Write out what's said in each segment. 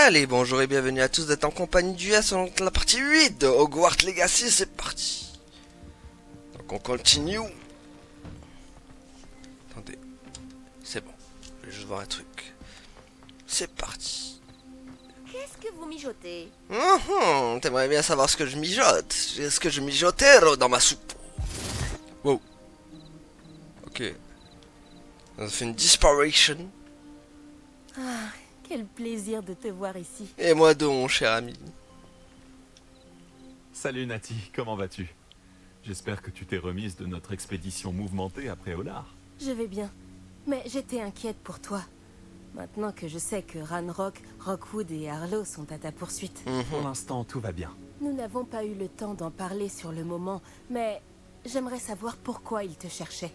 Allez, bonjour et bienvenue à tous d'être en compagnie du S dans la partie 8 de Hogwarts Legacy, c'est parti. Donc on continue. Attendez, c'est bon, je vais juste voir un truc. C'est parti. Qu'est-ce que vous mijotez? T'aimerais bien savoir ce que je mijote. Est-ce que je mijotais dans ma soupe? Wow. Ok. On a fait une disparition. Ah, quel plaisir de te voir ici. Et moi donc, cher ami. Salut Nati, comment vas-tu? J'espère que tu t'es remise de notre expédition mouvementée après Olar. Je vais bien, mais j'étais inquiète pour toi. Maintenant que je sais que Ranrock, Rockwood et Harlow sont à ta poursuite. Pour l'instant, tout va bien. Nous n'avons pas eu le temps d'en parler sur le moment, mais j'aimerais savoir pourquoi ils te cherchaient.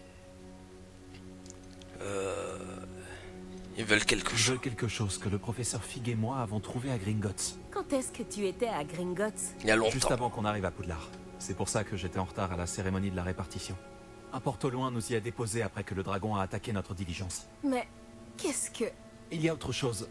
Ils veulent quelque Je chose. veux quelque chose que le professeur Fig et moi avons trouvé à Gringotts, Quand est-ce que tu étais à Gringotts? Il y a longtemps. juste avant qu'on arrive à Poudlard. C'est pour ça que j'étais en retard à la cérémonie de la répartition. Un porte au loin nous y a déposé après que le dragon a attaqué notre diligence. Mais qu'est-ce que... Il y a autre chose.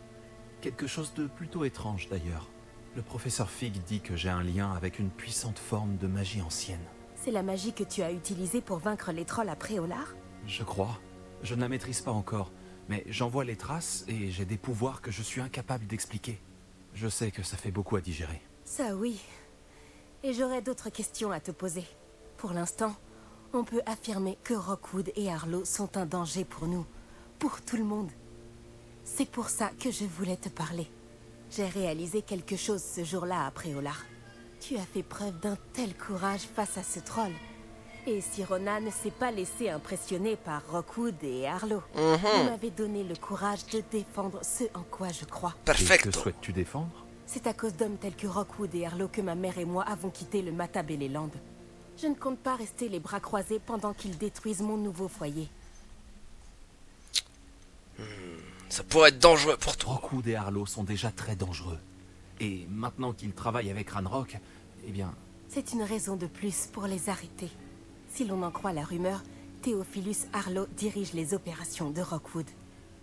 Quelque chose de plutôt étrange d'ailleurs. Le professeur Fig dit que j'ai un lien avec une puissante forme de magie ancienne. C'est la magie que tu as utilisée pour vaincre les trolls après Olar? Je crois. Je ne la maîtrise pas encore, mais j'en vois les traces et j'ai des pouvoirs que je suis incapable d'expliquer. Je sais que ça fait beaucoup à digérer. Ça oui. Et j'aurais d'autres questions à te poser. Pour l'instant, on peut affirmer que Rockwood et Harlow sont un danger pour nous. Pour tout le monde. C'est pour ça que je voulais te parler. J'ai réalisé quelque chose ce jour-là après Olar. Tu as fait preuve d'un tel courage face à ce troll. Et si Ronan ne s'est pas laissé impressionner par Rockwood et Harlow, vous m'avez donné le courage de défendre ce en quoi je crois. Et que Perfecto. souhaites-tu défendre? C'est à cause d'hommes tels que Rockwood et Harlow que ma mère et moi avons quitté le Matabeleland. Je ne compte pas rester les bras croisés pendant qu'ils détruisent mon nouveau foyer. Ça pourrait être dangereux pour toi. Rockwood et Harlow sont déjà très dangereux. Et maintenant qu'ils travaillent avec Ranrock, eh bien, C'est une raison de plus pour les arrêter. Si l'on en croit la rumeur, Theophilus Harlow dirige les opérations de Rockwood.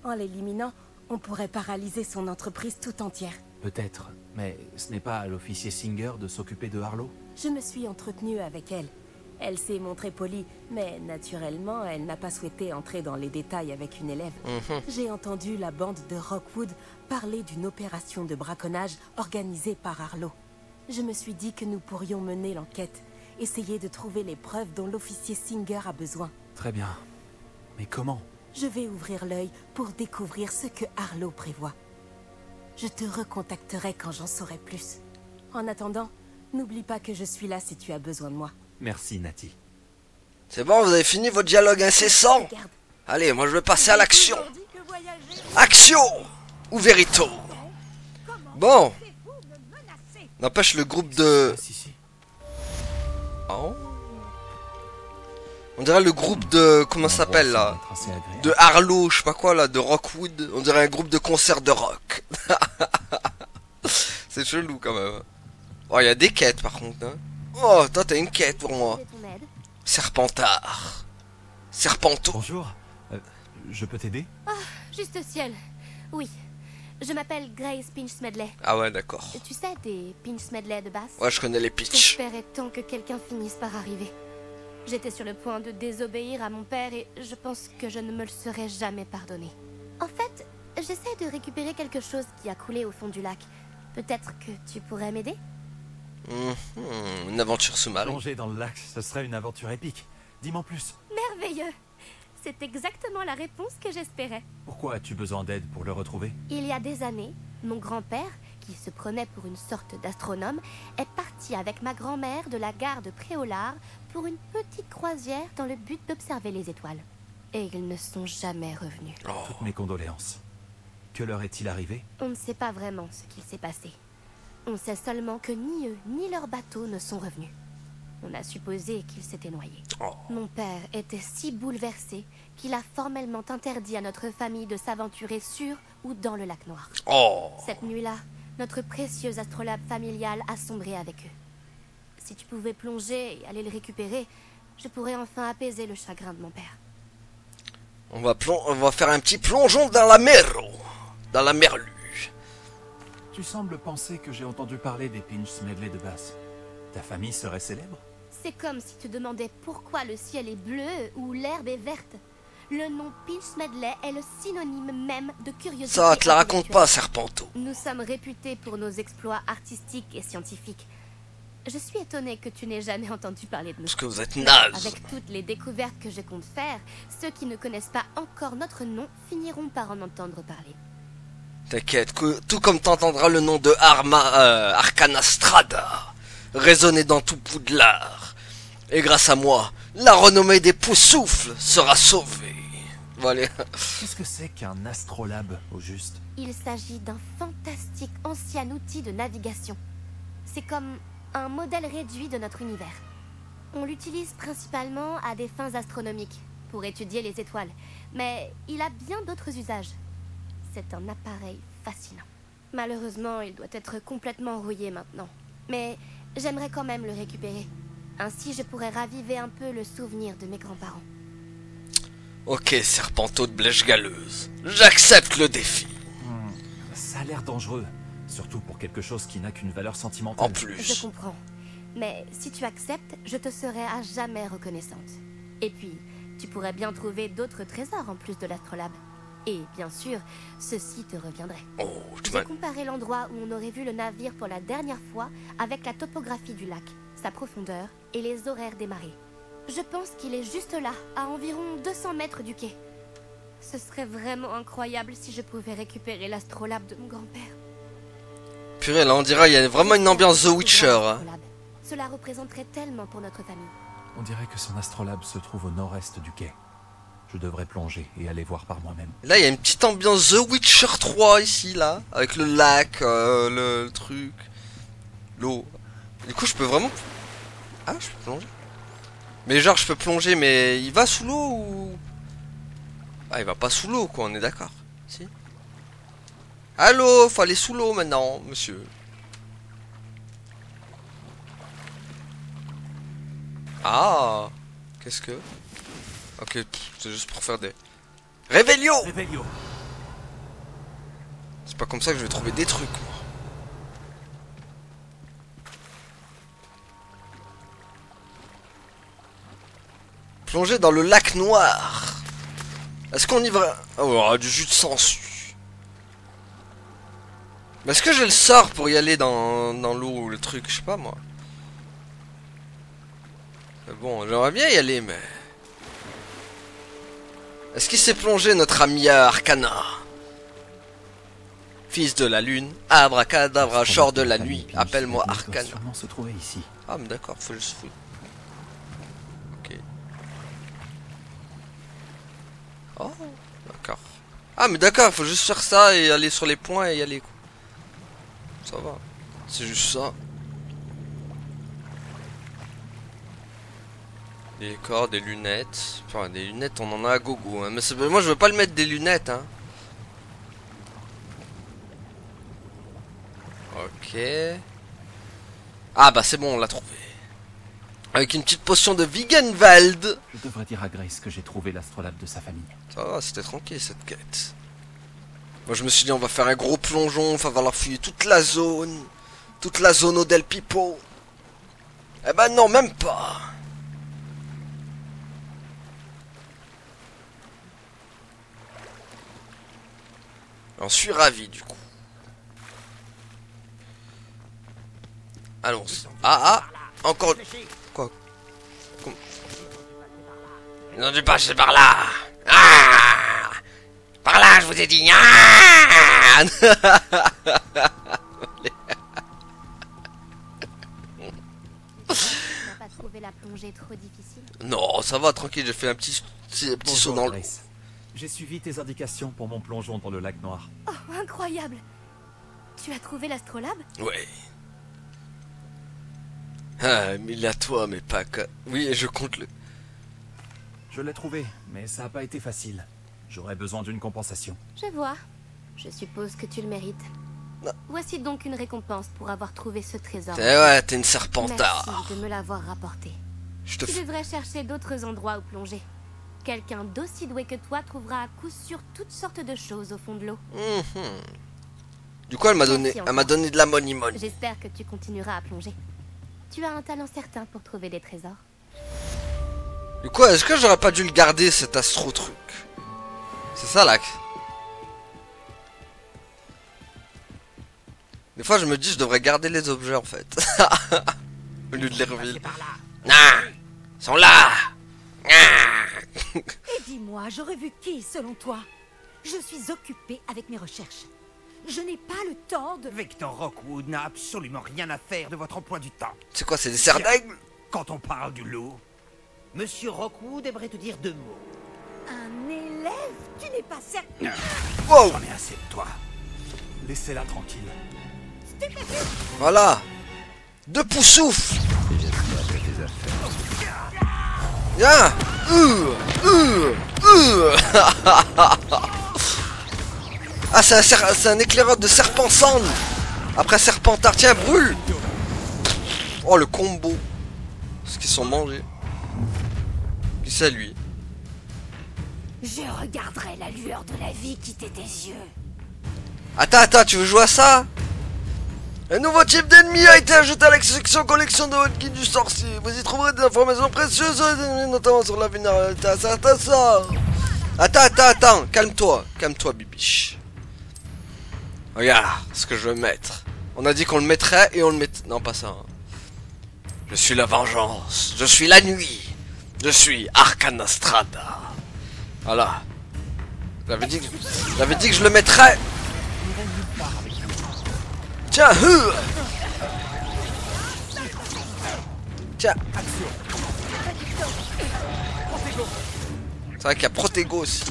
En l'éliminant, on pourrait paralyser son entreprise tout entière. peut-être, mais ce n'est pas à l'officier Singer de s'occuper de Harlow? Je me suis entretenue avec elle. Elle s'est montrée polie, mais naturellement, elle n'a pas souhaité entrer dans les détails avec une élève. J'ai entendu la bande de Rockwood parler d'une opération de braconnage organisée par Harlow. Je me suis dit que nous pourrions mener l'enquête, essayer de trouver les preuves dont l'officier Singer a besoin. Très bien. Mais comment? Je vais ouvrir l'œil pour découvrir ce que Harlow prévoit. Je te recontacterai quand j'en saurai plus. En attendant, n'oublie pas que je suis là si tu as besoin de moi. Merci Nati. C'est bon, vous avez fini votre dialogue incessant. Regarde. Allez, moi je vais passer à l'action. Action ou vérito. Bon. N'empêche le groupe de... Si. Oh. On dirait le groupe de... Comment ça s'appelle là? L'endroit semble être assez agréable. De Harlow, je sais pas quoi là, de Rockwood. On dirait un groupe de concert de rock. C'est chelou quand même. Oh, il y a des quêtes par contre. Hein. Oh, toi t'as une quête pour moi. C'est ton aide. Serpentard. Serpenteau. Bonjour. Je peux t'aider? Juste au ciel. Oui. Je m'appelle Grace Pinch Smedley. Ah ouais, d'accord. Tu sais des Pinch Smedley de base? Ouais, je connais les pitchs. J'espérais tant que quelqu'un finisse par arriver. J'étais sur le point de désobéir à mon père et je pense que je ne me le serais jamais pardonné. En fait, j'essaie de récupérer quelque chose qui a coulé au fond du lac. Peut-être que tu pourrais m'aider? Une aventure sous-marine. Plonger dans le lac, ce serait une aventure épique. Dis-moi plus. Merveilleux! C'est exactement la réponse que j'espérais. Pourquoi as-tu besoin d'aide pour le retrouver? Il y a des années, mon grand-père, qui se prenait pour une sorte d'astronome, est parti avec ma grand-mère de la gare de Préolard pour une petite croisière dans le but d'observer les étoiles. Et ils ne sont jamais revenus. Toutes mes condoléances. Que leur est-il arrivé? On ne sait pas vraiment ce qu'il s'est passé. On sait seulement que ni eux ni leur bateau ne sont revenus. On a supposé qu'ils s'étaient noyés. Oh. Mon père était si bouleversé qu'il a formellement interdit à notre famille de s'aventurer sur ou dans le lac Noir. Oh. Cette nuit-là, notre précieux astrolabe familial a sombré avec eux. Si tu pouvais plonger et aller le récupérer, je pourrais enfin apaiser le chagrin de mon père. On va faire un petit plongeon dans la mer. Dans la merlue. Tu sembles penser que j'ai entendu parler des Pinch Smedley de Bass. Ta famille serait célèbre? C'est comme si tu demandais pourquoi le ciel est bleu ou l'herbe est verte. Le nom Pinch Smedley est le synonyme même de curiosité. Ça, te la raconte intellectuelle. pas, Serpenteau. Nous sommes réputés pour nos exploits artistiques et scientifiques. Je suis étonnée que tu n'aies jamais entendu parler de nous. Parce que vous êtes naze. Avec toutes les découvertes que je compte faire, ceux qui ne connaissent pas encore notre nom finiront par en entendre parler. T'inquiète, tout comme t'entendras le nom de Arcana Strada résonner dans tout Poudlard. Et grâce à moi, la renommée des Poussoufles sera sauvée. Voilà. Qu'est-ce que c'est qu'un astrolabe, au juste? Il s'agit d'un fantastique ancien outil de navigation. C'est comme un modèle réduit de notre univers. On l'utilise principalement à des fins astronomiques, pour étudier les étoiles, mais il a bien d'autres usages. C'est un appareil fascinant. Malheureusement, il doit être complètement rouillé maintenant. Mais j'aimerais quand même le récupérer. Ainsi, je pourrais raviver un peu le souvenir de mes grands-parents. Ok, Serpenteau de Blèche Galeuse. J'accepte le défi. Ça a l'air dangereux. Surtout pour quelque chose qui n'a qu'une valeur sentimentale. En Je plus. comprends. Mais si tu acceptes, je te serai à jamais reconnaissante. Et puis, tu pourrais bien trouver d'autres trésors en plus de l'astrolabe. Et bien sûr, ceci te reviendrait. Oh, tu J'ai m'as... comparé l'endroit où on aurait vu le navire pour la dernière fois avec la topographie du lac, sa profondeur et les horaires des marées. Je pense qu'il est juste là, à environ 200 mètres du quai. Ce serait vraiment incroyable si je pouvais récupérer l'astrolabe de mon grand-père. Purée, là on dirait il y a vraiment une ambiance The Witcher. Hein. Cela représenterait tellement pour notre famille. On dirait que son astrolabe se trouve au nord-est du quai. Je devrais plonger et aller voir par moi-même. Là il y a une petite ambiance The Witcher 3 ici, là. Avec le lac, le truc, l'eau. Du coup je peux vraiment... Ah, je peux plonger. Mais genre je peux plonger, mais il va sous l'eau ou... Ah, il va pas sous l'eau quoi, on est d'accord. Si. Allô, faut aller sous l'eau maintenant, monsieur. Ah, qu'est-ce que... Ok, c'est juste pour faire des... Réveillon. Réveillon. C'est pas comme ça que je vais trouver des trucs, moi. Plonger dans le lac noir. Est-ce qu'on y va... Oh, du jus de sangsue. Mais est-ce que j'ai le sort pour y aller dans l'eau ou le truc? Je sais pas, moi. Mais bon, j'aimerais bien y aller, mais... Est-ce qu'il s'est plongé, notre ami Arcana? Fils de la lune, abracadabra, genre de la nuit, appelle-moi Arcana. Sûrement se trouver ici. Ah, mais d'accord, faut juste fouiller. Ok. Oh, d'accord. Ah, mais d'accord, faut juste faire ça et aller sur les points et y aller, quoi. Ça va. C'est juste ça. Des corps, des lunettes. Enfin, des lunettes, on en a à gogo. Hein. Mais moi, je veux pas le mettre des lunettes, hein. Ok. Ah, bah c'est bon, on l'a trouvé. Avec une petite potion de Vigenwald. Je devrais dire à Grace que j'ai trouvé l'astrolabe de sa famille. Ça va, c'était tranquille cette quête. Moi je me suis dit on va faire un gros plongeon, va falloir fouiller toute la zone. Toute la zone au Del Pipo. Eh ben non, même pas. J'en suis ravi du coup. Allons. Ah, encore... Quoi? Ils ont dû passer par là. Ah, par là, je vous ai dit. Ah. Tu n'as pas trouvé la plongée trop difficile? Non, ça va, tranquille, j'ai fait un petit saut dans l'eau. Grace. J'ai suivi tes indications pour mon plongeon dans le lac noir. Oh, incroyable! Tu as trouvé l'astrolabe? Ouais. Ah, mille à toi, mais pas que... Oui, je compte le... Je l'ai trouvé, mais ça n'a pas été facile. J'aurais besoin d'une compensation. Je vois. Je suppose que tu le mérites. Non. Voici donc une récompense pour avoir trouvé ce trésor. Eh ouais, t'es une serpentard. Merci de me l'avoir rapporté. Je te Tu fais... devrais chercher d'autres endroits où plonger. Quelqu'un d'aussi doué que toi trouvera à coup sûr toutes sortes de choses au fond de l'eau. Du coup, elle m'a Merci encore. donné de la money. J'espère que tu continueras à plonger. Tu as un talent certain pour trouver des trésors. Du coup, est-ce que j'aurais pas dû le garder, cet astro truc? C'est ça, là. Des fois, je me dis, je devrais garder les objets, en fait. Au lieu de les reveal. Non, ils sont là. Et dis-moi, j'aurais vu qui, selon toi? Je suis occupée avec mes recherches. Je n'ai pas le temps de... Victor Rockwood n'a absolument rien à faire de votre emploi du temps. C'est quoi, c'est des serres d'aigle? Quand on parle du loup, Monsieur Rockwood aimerait te dire 2 mots. Un élève? Tu n'es pas certain... Wow. J'en ai assez de toi. Laissez-la tranquille. Voilà. 2 poussoufs. Viens. Ah, c'est un éclaireur de serpent cendre. Après serpentard, tiens, brûle. Oh, le combo. Ce qu'ils sont mangés. Puis c'est lui. Je regarderai la lueur de la vie quitter tes yeux. Attends, tu veux jouer à ça? Un nouveau type d'ennemi a été ajouté à la section collection de votre guide du sorcier. Vous y trouverez des informations précieuses, notamment sur la vulnérabilité à certains sorts. Attends, calme-toi, bibiche. Regarde ce que je veux mettre. On a dit qu'on le mettrait et on le met... Non, pas ça. Je suis la vengeance, je suis la nuit, je suis Arcanastrada. Voilà. J'avais dit que je le mettrais. Tiens, tiens. C'est vrai qu'il y a Protego aussi.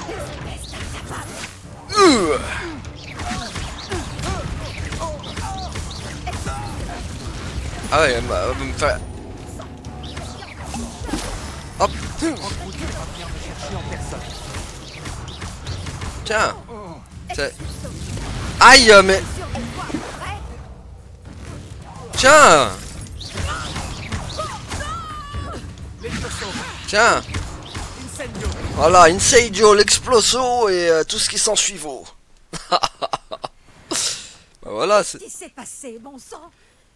Ah ouais, elle va me faire... Hop. Tiens. Aïe, mais... Tiens. Tiens. Voilà, Incendio, l'exploso et tout ce qui s'ensuit vaut. Bah voilà, c'est... Qu'est-ce qui s'est passé, bon sang?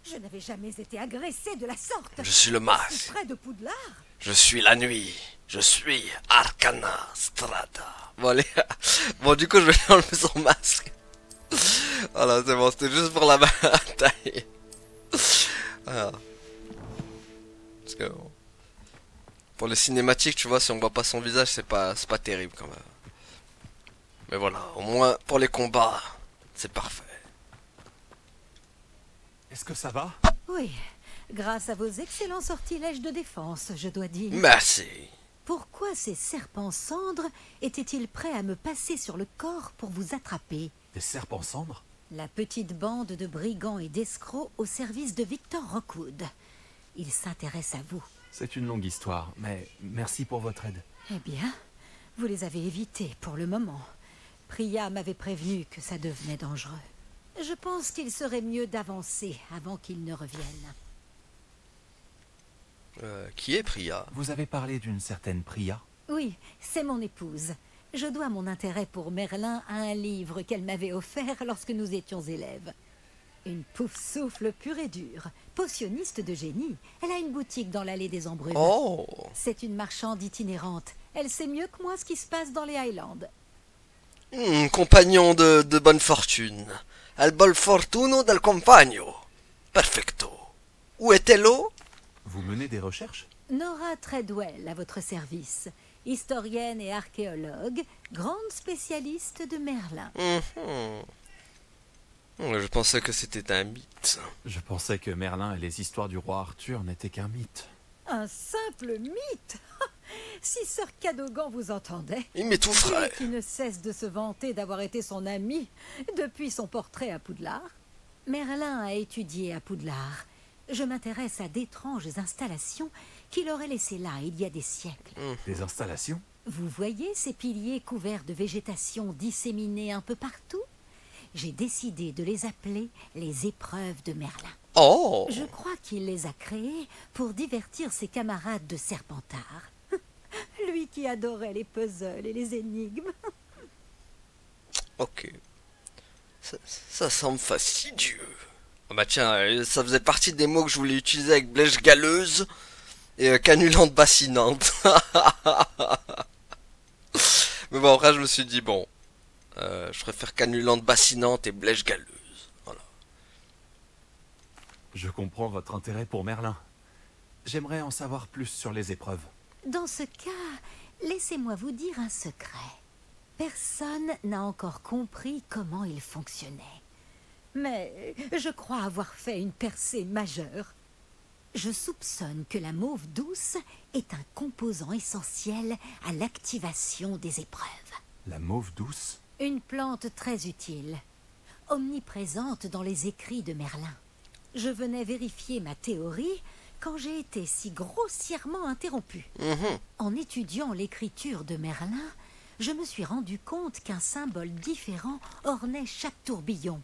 Je n'avais jamais été agressée de la sorte. Je suis le Si masque. près de Poudlard? Je suis la nuit. Je suis Arcanastrada. Bon, allez. Bon, du coup, je vais lui enlever son masque. Voilà, c'est bon. C'était juste pour la bataille. Voilà. Parce que bon, pour les cinématiques, tu vois, si on voit pas son visage, c'est pas terrible quand même. Mais voilà, au moins pour les combats, c'est parfait. Est-ce que ça va? Oui, grâce à vos excellents sortilèges de défense, je dois dire. Merci. Pourquoi ces serpents cendres étaient-ils prêts à me passer sur le corps pour vous attraper? Des serpents cendres? La petite bande de brigands et d'escrocs au service de Victor Rockwood. Ils s'intéressent à vous. C'est une longue histoire, mais merci pour votre aide. Eh bien, vous les avez évités pour le moment. Priya m'avait prévenu que ça devenait dangereux. Je pense qu'il serait mieux d'avancer avant qu'ils ne reviennent. Qui est Priya? Vous avez parlé d'une certaine Priya? Oui, c'est mon épouse. Je dois mon intérêt pour Merlin à un livre qu'elle m'avait offert lorsque nous étions élèves. Une pouf-souffle pure et dure, potionniste de génie. Elle a une boutique dans l'allée des Embrumes. Oh. C'est une marchande itinérante. Elle sait mieux que moi ce qui se passe dans les Highlands. Compagnon de bonne fortune. Al bel fortuno del compagno. Perfecto. Où est-elle? Vous menez des recherches? Nora Treadwell à votre service. Historienne et archéologue, grande spécialiste de Merlin. Je pensais que c'était un mythe. Je pensais que Merlin et les histoires du roi Arthur n'étaient qu'un mythe. Un simple mythe. Si Sir Cadogan vous entendait, Il m'étoufferait. lui qui ne cesse de se vanter d'avoir été son ami depuis son portrait à Poudlard. Merlin a étudié à Poudlard. Je m'intéresse à d'étranges installations qu'il aurait laissées là il y a des siècles. Des installations? Vous voyez ces piliers couverts de végétation disséminés un peu partout? J'ai décidé de les appeler les épreuves de Merlin. Oh. Je crois qu'il les a créées pour divertir ses camarades de Serpentard. Lui qui adorait les puzzles et les énigmes. Ok. Ça semble fastidieux. Ah bah tiens, ça faisait partie des mots que je voulais utiliser avec blèche galeuse et canulante bassinante. Mais bon, après je me suis dit, bon, je préfère canulante bassinante et blèche galeuse. Voilà. Je comprends votre intérêt pour Merlin. J'aimerais en savoir plus sur les épreuves. Dans ce cas, laissez-moi vous dire un secret. Personne n'a encore compris comment il fonctionnait. Mais je crois avoir fait une percée majeure. Je soupçonne que la mauve douce est un composant essentiel à l'activation des épreuves. La mauve douce? Une plante très utile, omniprésente dans les écrits de Merlin. Je venais vérifier ma théorie quand j'ai été si grossièrement interrompue. En étudiant l'écriture de Merlin, je me suis rendu compte qu'un symbole différent ornait chaque tourbillon.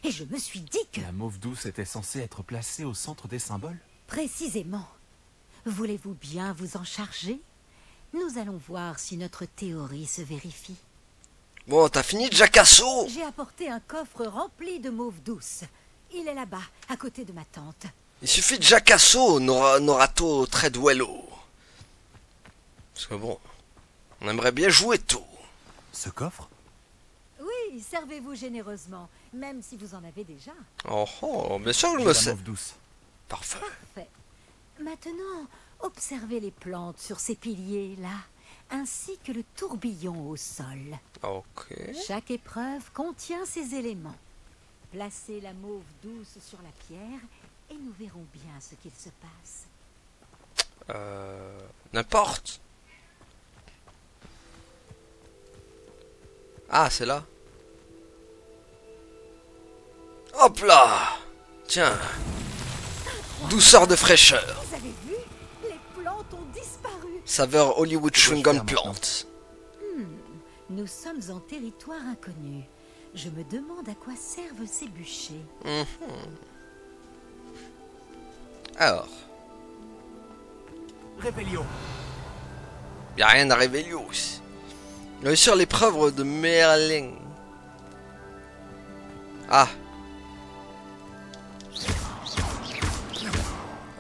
Et je me suis dit que... La mauve douce était censée être placée au centre des symboles? Précisément. Voulez-vous bien vous en charger? Nous allons voir si notre théorie se vérifie. Bon, t'as fini de jacasso? J'ai apporté un coffre rempli de mauve douce. Il est là-bas, à côté de ma tante. Il suffit de jacasso, Norato Treadwello. Parce que bon, on aimerait bien jouer tôt. Ce coffre? Oui, servez-vous généreusement, même si vous en avez déjà. Oh, oh, bien sûr que je J'ai me la sais. mauve douce. Parfait. Parfait. Maintenant, observez les plantes sur ces piliers-là, ainsi que le tourbillon au sol. Ok. Chaque épreuve contient ces éléments. Placez la mauve douce sur la pierre et nous verrons bien ce qu'il se passe. N'importe. Ah, c'est là. Hop là. Tiens. Douceur de fraîcheur. Vous avez vu? Les plantes ont disparu. Saveur Hollywood Que dois-je Chewing Gum faire maintenant? Plante. Nous sommes en territoire inconnu. Je me demande à quoi servent ces bûchers. Alors, Rébellion. y a rien à révéler aussi. Réussir l'épreuve de Merlin. Ah.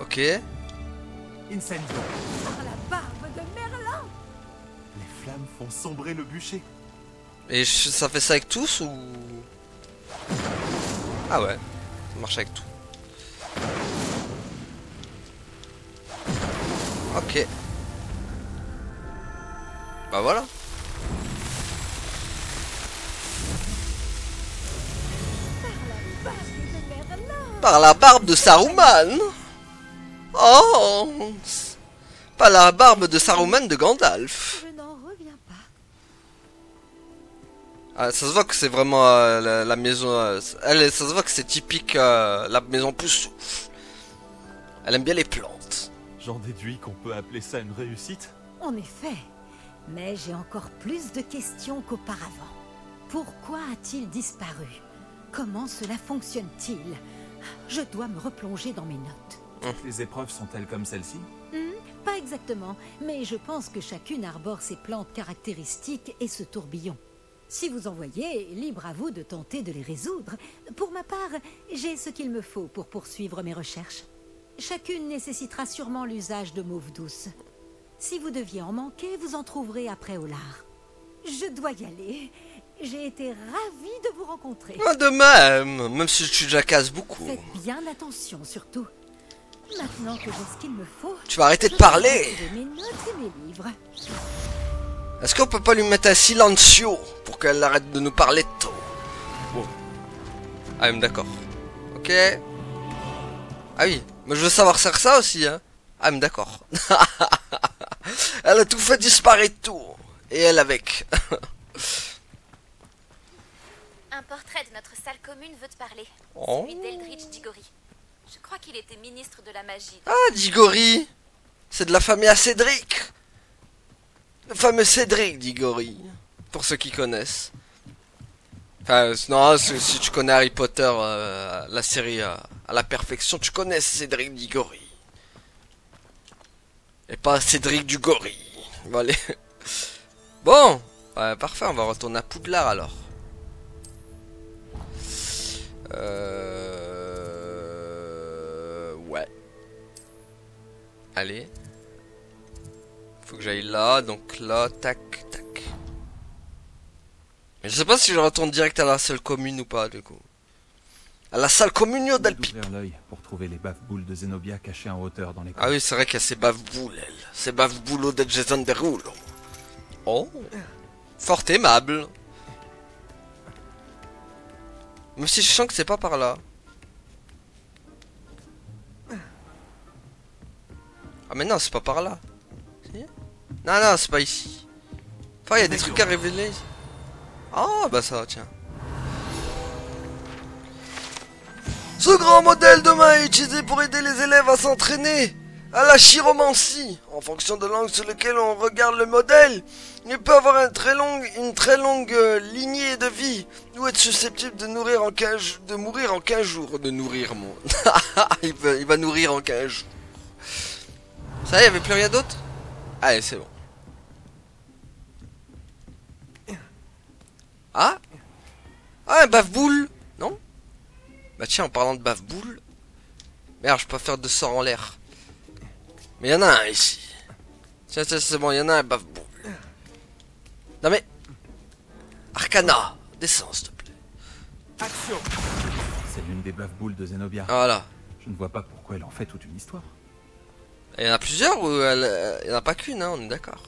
Ok. Incendio. Par la barbe de Merlin! Les flammes font sombrer le bûcher. Et ça fait ça avec tous ou... Ah ouais, ça marche avec tout. Ok. Bah voilà. Par la barbe de Saruman. Oh, pas la barbe de Saruman de Gandalf. Je n'en reviens pas. Ah, ça se voit que c'est vraiment la maison. Ça se voit que c'est typique la maison pousse. Elle aime bien les plantes. J'en déduis qu'on peut appeler ça une réussite. En effet, mais j'ai encore plus de questions qu'auparavant. Pourquoi a-t-il disparu? Comment cela fonctionne-t-il? Je dois me replonger dans mes notes. Toutes les épreuves sont-elles comme celle-ci? Pas exactement, mais je pense que chacune arbore ses plantes caractéristiques et ce tourbillon. Si vous en voyez, libre à vous de tenter de les résoudre. Pour ma part, j'ai ce qu'il me faut pour poursuivre mes recherches. Chacune nécessitera sûrement l'usage de mauve douce. Si vous deviez en manquer, vous en trouverez après au lard. Je dois y aller. J'ai été ravie de vous rencontrer. Ah, de même si tu jacasses beaucoup. Faites bien attention, surtout. Maintenant que j'ai ce qu'il me faut... Tu vas arrêter de je parler. vais retrouver mes notes et mes livres. Est-ce qu'on peut pas lui mettre un silencio pour qu'elle arrête de nous parler de tout? Bon. Ah, même d'accord. Ok. Ah oui, mais je veux savoir faire ça aussi, hein. Ah, même d'accord. Elle a tout fait disparaître tout. Et elle avec. Un portrait de notre salle commune veut te parler. Oh. Celui d'Eldritch Diggory. Je crois qu'il était ministre de la magie. Ah, Diggory. C'est de la famille à Cédric. Le fameux Cédric Diggory. Pour ceux qui connaissent. Enfin, non, si tu connais Harry Potter, la série à la perfection, tu connais Cédric Diggory. Et pas Cédric du Gorille. Bon, allez. Bon, ouais, parfait, on va retourner à Poudlard alors. Allez. Faut que j'aille là, donc là, tac, tac. Mais je sais pas si je retourne direct à la salle commune ou pas, du coup. À la salle communio del Pipo. Ouvrir l'œil pour trouver les bave-boules de Zenobia cachées en hauteur dans les Ah oui, c'est vrai qu'il y a ces bave-boules, elle. Ces bave-boules de Jason Derulo. Oh. Fort aimable. Même si je sens que c'est pas par là. Ah mais non, c'est pas par là. Si? Non, non, c'est pas ici. Enfin, il y a des trucs à révéler. Ah bah ça, tiens. Ce grand modèle de main est utilisé pour aider les élèves à s'entraîner à la chiromancie. En fonction de l'angle sur lequel on regarde le modèle, il peut avoir une très longue lignée de vie ou être susceptible de mourir en 15 jours. De nourrir mon... il va nourrir en 15 jours. Ça, il n'y avait plus rien d'autre? Allez, c'est bon. Ah? Ah, un bave-boule? Non? Bah tiens, en parlant de bave-boule... Merde, je peux pas faire de sort en l'air. Mais il y en a un ici. Tiens, tiens, c'est bon, il y en a un bave-boule. Non mais... Arcana, descends s'il te plaît. Action. C'est l'une des bave-boules de Zenobia. Voilà. Je ne vois pas pourquoi elle en fait toute une histoire. Il y en a plusieurs ou il y en a pas qu'une, hein, on est d'accord.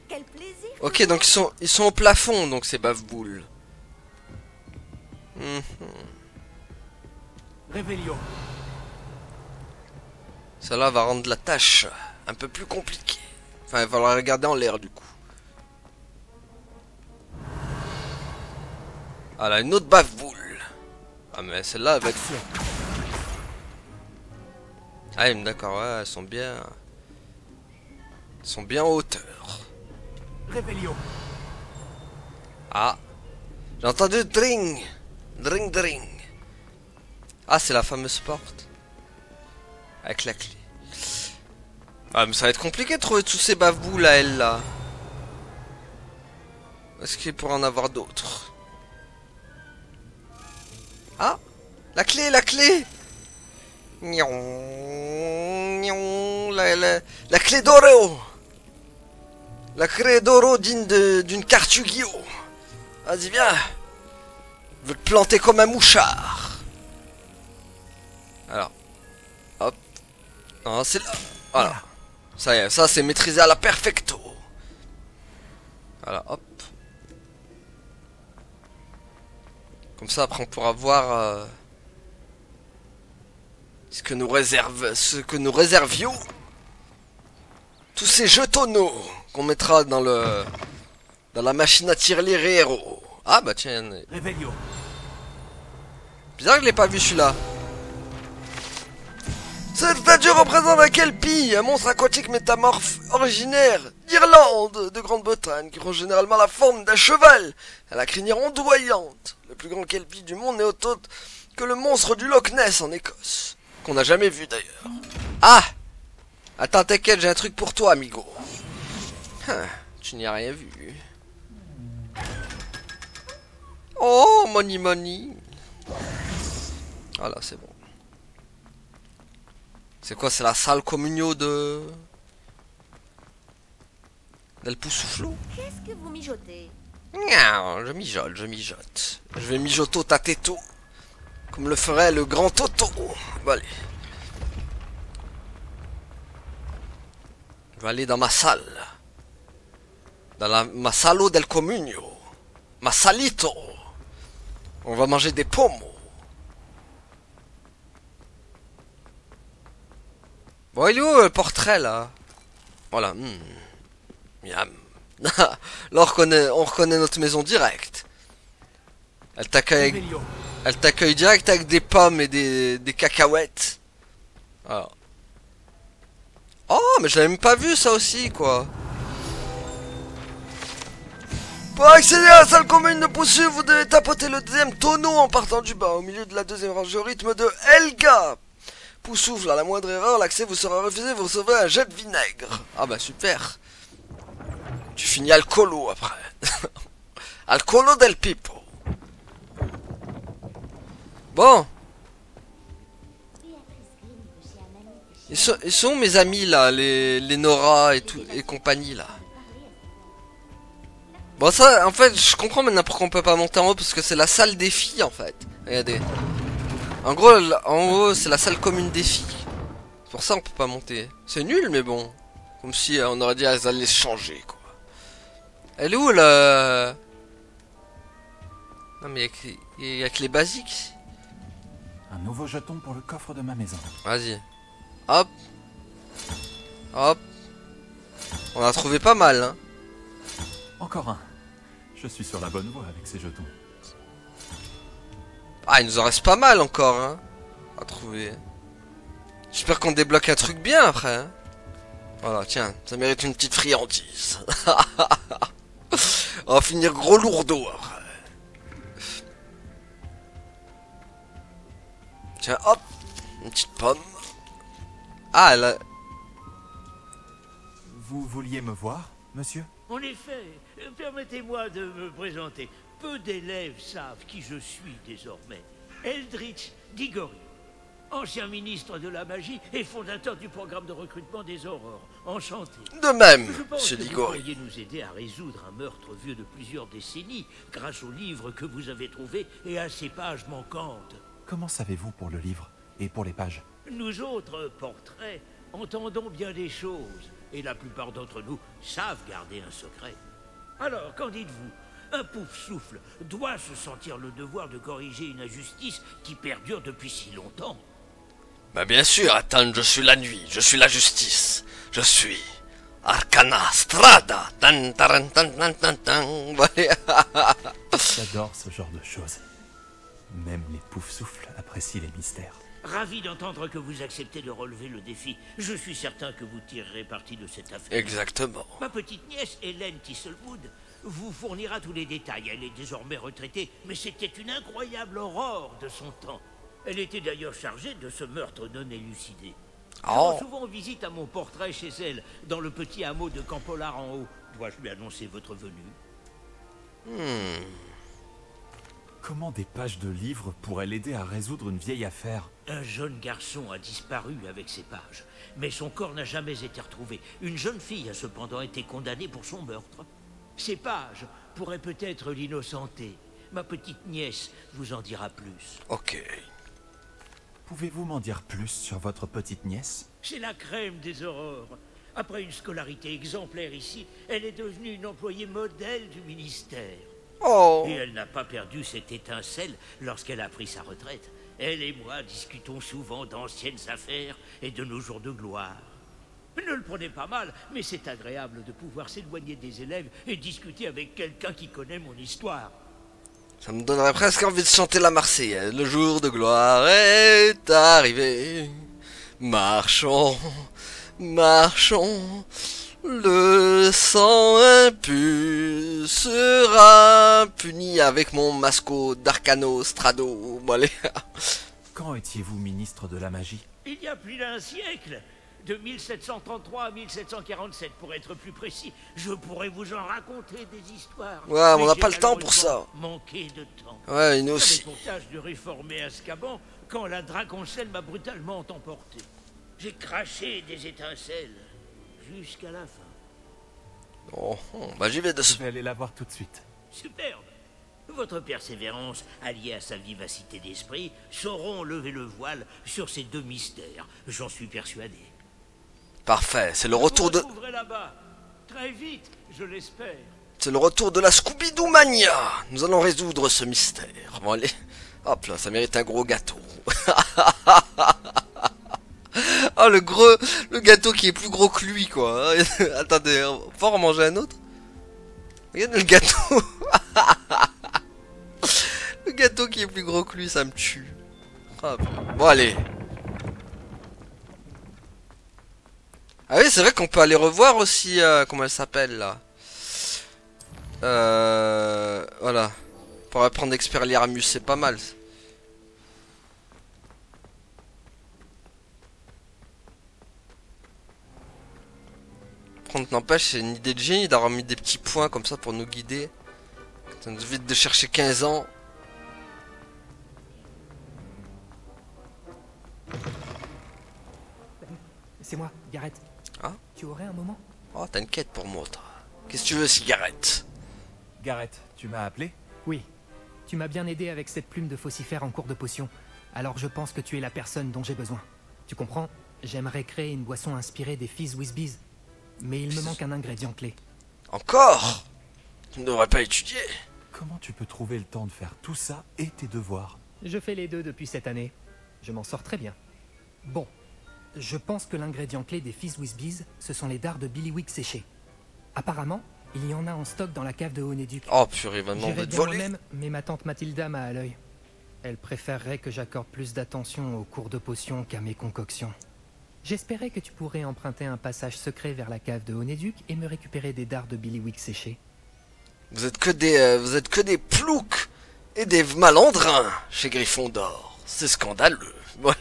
Quel plaisir. Ok, donc ils sont au plafond, donc ces bave-boules. Réveillon. Cela va rendre la tâche un peu plus compliquée. Enfin, il va falloir regarder en l'air du coup. Ah là, une autre bave-boule. Ah mais celle-là, elle va être... Ah d'accord, ouais, elles sont bien... Elles sont bien en hauteur. Réveillon. Ah. J'ai entendu dring. Dring, dring. Ah, c'est la fameuse porte. Avec la clé. Ah, mais ça va être compliqué de trouver tous ces bave-boules à elle, là. Est-ce qu'il pourrait en avoir d'autres? Ah, la clé, la clé. La clé d'oro. La clé d'oro digne d'une carte Yu-Gi-Oh! Vas-y, viens. Je veux te planter comme un mouchard. Alors. Hop. Non, c'est là. Voilà. Ça y est, ça c'est maîtrisé à la perfecto. Voilà, hop. Comme ça, après on pourra voir ce que nous réservions. Tous ces jetons qu'on mettra dans la machine à tirer les héros. Ah bah tiens. Réveillon. Bizarre que je l'ai pas vu celui-là. Cette statue représente un kelpie, un monstre aquatique métamorphe originaire d'Irlande, de Grande-Bretagne, qui prend généralement la forme d'un cheval, à la crinière ondoyante. Le plus grand kelpie du monde n'est autre que le monstre du Loch Ness en Écosse, qu'on n'a jamais vu d'ailleurs. Ah! Attends, t'inquiète, j'ai un truc pour toi, amigo. Tu n'y as rien vu. Oh, money money. Voilà, c'est bon. C'est quoi, c'est la salle communio de... Del Poussouflou? Qu'est-ce que vous mijotez? Non, je mijote, je mijote. Je vais mijoto tateto. Comme le ferait le grand Toto. Bon, allez. Je vais aller dans ma salle. Dans ma salo del comunio. Ma salito. On va manger des pommes. Bon, il est où le portrait là? Voilà. Miam. Là, on reconnaît notre maison direct. Elle t'accueille direct avec des pommes et des cacahuètes. Voilà. Oh, mais je l'avais même pas vu ça aussi, quoi. Pour accéder à la salle commune de Poussu, vous devez tapoter le deuxième tonneau en partant du bas, au milieu de la deuxième rangée au rythme de Helga. Poussoufle, à la moindre erreur, l'accès vous sera refusé, vous recevrez un jet de vinaigre. Ah bah super. Tu finis alcoolo après. Alcoolo del Pipo. Bon. Ils sont où mes amis là, les Nora et tout et compagnie là. Bon ça, en fait, je comprends maintenant pourquoi on peut pas monter en haut parce que c'est la salle des filles en fait. Regardez. En gros, en haut, c'est la salle commune des filles. C'est pour ça qu'on peut pas monter. C'est nul, mais bon. Comme si on aurait dit elles allaient se changer quoi. Elle est où là? Non mais y a que les basiques. Un nouveau jeton pour le coffre de ma maison. Vas-y. Hop. Hop. On a trouvé pas mal, hein. Encore un. Je suis sur la bonne voie avec ces jetons. Ah, il nous en reste pas mal encore, hein. À trouver. J'espère qu'on débloque un truc bien après, hein. Voilà, tiens, ça mérite une petite friandise. On va finir gros lourdeau après. Tiens, hop. Une petite pomme. Ah, elle a... Vous vouliez me voir, monsieur? En effet, permettez-moi de me présenter. Peu d'élèves savent qui je suis désormais. Eldritch Diggory, ancien ministre de la magie et fondateur du programme de recrutement des aurores. Enchanté. De même, Je pense monsieur que vous Diggory. pourriez nous aider à résoudre un meurtre vieux de plusieurs décennies grâce au livre que vous avez trouvé et à ses pages manquantes. Comment savez-vous pour le livre et pour les pages? Nous autres, portraits, entendons bien des choses, et la plupart d'entre nous savent garder un secret. Alors, qu'en dites-vous? Un pouf-souffle doit se sentir le devoir de corriger une injustice qui perdure depuis si longtemps. Bah bien sûr, attends, je suis la nuit, je suis la justice, je suis Arcana Strada. Tan, taran, tan, tan, tan, tan. Voilà. J'adore ce genre de choses. Même les poufs-souffles apprécient les mystères. Ravi d'entendre que vous acceptez de relever le défi. Je suis certain que vous tirerez parti de cette affaire. Exactement. Ma petite nièce, Hélène Thistlewood, vous fournira tous les détails. Elle est désormais retraitée, mais c'était une incroyable aurore de son temps. Elle était d'ailleurs chargée de ce meurtre non élucidé. Je rends souvent visite à mon portrait chez elle, dans le petit hameau de Campolar en haut. Dois-je lui annoncer votre venue? Comment des pages de livres pourraient l'aider à résoudre une vieille affaire? Un jeune garçon a disparu avec ses pages, mais son corps n'a jamais été retrouvé. Une jeune fille a cependant été condamnée pour son meurtre. Ces pages pourraient peut-être l'innocenter. Ma petite nièce vous en dira plus. Ok. Pouvez-vous m'en dire plus sur votre petite nièce? C'est la crème des aurores. Après une scolarité exemplaire ici, elle est devenue une employée modèle du ministère. Oh. Et elle n'a pas perdu cette étincelle lorsqu'elle a pris sa retraite. Elle et moi discutons souvent d'anciennes affaires et de nos jours de gloire. Ne le prenez pas mal, mais c'est agréable de pouvoir s'éloigner des élèves et discuter avec quelqu'un qui connaît mon histoire. Ça me donnerait presque envie de chanter la Marseillaise. Le jour de gloire est arrivé. Marchons, marchons. Le sang impur sera puni avec mon masco d'Arcano Strado. Bon, allez. Quand étiez-vous ministre de la magie? Il y a plus d'un siècle, de 1733 à 1747 pour être plus précis, je pourrais vous en raconter des histoires. Ouais, on Mais n'a j'ai pas le temps pour ça. manqué de temps. Ouais, nous aussi. J'avais pour tâche de réformer Azkaban quand la Draconcelle m'a brutalement emporté. J'ai craché des étincelles jusqu'à la fin. Oh, bah j'y vais de Je ce... vais aller la voir tout de suite. Superbe. Votre persévérance, alliée à sa vivacité d'esprit, sauront lever le voile sur ces deux mystères. J'en suis persuadé. Parfait, c'est le retour de... Vous retrouverez là-bas. Très vite, je l'espère. C'est le retour de la Scooby-Doo Mania. Nous allons résoudre ce mystère. Bon, allez. Hop là, ça mérite un gros gâteau. Oh, le gâteau qui est plus gros que lui, quoi. Attendez, on va en manger un autre. Regardez le gâteau. Le gâteau qui est plus gros que lui, ça me tue. Ah, bon, allez. Ah oui, c'est vrai qu'on peut aller revoir aussi, comment elle s'appelle, là. Voilà. Pour apprendre Expelliarmus, c'est pas mal. Contre, n'empêche, c'est une idée de génie d'avoir mis des petits points comme ça pour nous guider. Ça nous évite de chercher 15 ans. c'est moi, Gareth. Ah. Tu aurais un moment? Oh, t'as une quête pour moi, toi. Qu'est-ce que tu veux, cigarette? Gareth, tu m'as appelé? Oui. Tu m'as bien aidé avec cette plume de faucifère en cours de potion. Alors je pense que tu es la personne dont j'ai besoin. Tu comprends? J'aimerais créer une boisson inspirée des Fizz Whiz Bees. Mais il me manque un ingrédient clé. Encore? Tu ne devrais pas étudier. Comment tu peux trouver le temps de faire tout ça et tes devoirs? Je fais les deux depuis cette année. Je m'en sors très bien. Bon. Je pense que l'ingrédient clé des Fizz Whiz Bees, ce sont les dards de Billywick séchés. Apparemment, il y en a en stock dans la cave de Honeduc. Oh purée, maintenant on J'irais veut te bien voler. moi-même, mais ma tante Mathilda m'a à l'œil. Elle préférerait que j'accorde plus d'attention aux cours de potions qu'à mes concoctions. J'espérais que tu pourrais emprunter un passage secret vers la cave de Honeduc et me récupérer des dards de Billywick séchés. Vous êtes que des ploucs et des malandrins chez Gryffondor. C'est scandaleux. Voilà.